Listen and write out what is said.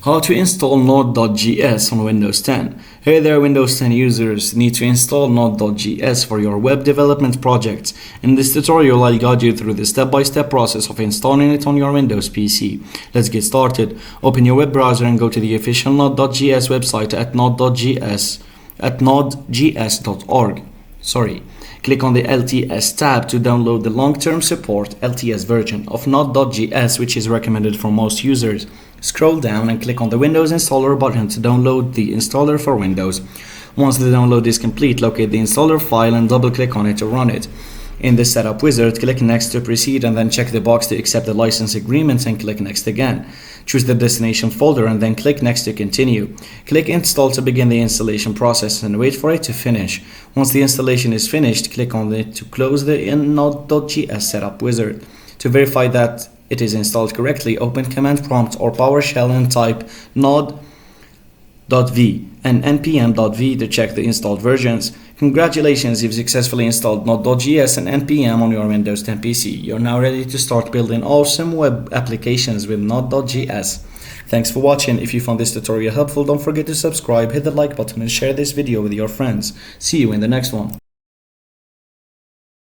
How to install node.js on Windows 10. Hey there Windows 10 users, need to install node.js for your web development projects. In this tutorial I'll guide you through the step-by-step process of installing it on your Windows PC. Let's get started. Open your web browser and go to the official node.js website at node.js.org. Click on the LTS tab to download the long-term support LTS version of node.js, which is recommended for most users. Scroll down and click on the Windows Installer button to download the installer for Windows. Once the download is complete, locate the installer file and double-click on it to run it. In the Setup wizard, click Next to proceed and then check the box to accept the license agreements and click Next again. Choose the destination folder and then click Next to continue. Click Install to begin the installation process and wait for it to finish. Once the installation is finished, click on it to close the node.js Setup wizard. To verify that it is installed correctly, open Command Prompt or PowerShell and type node.v and npm.v to check the installed versions. Congratulations, you've successfully installed node.js and npm on your Windows 10 PC. You're now ready to start building awesome web applications with node.js. Thanks for watching. If you found this tutorial helpful, don't forget to subscribe, hit the like button and share this video with your friends. See you in the next one.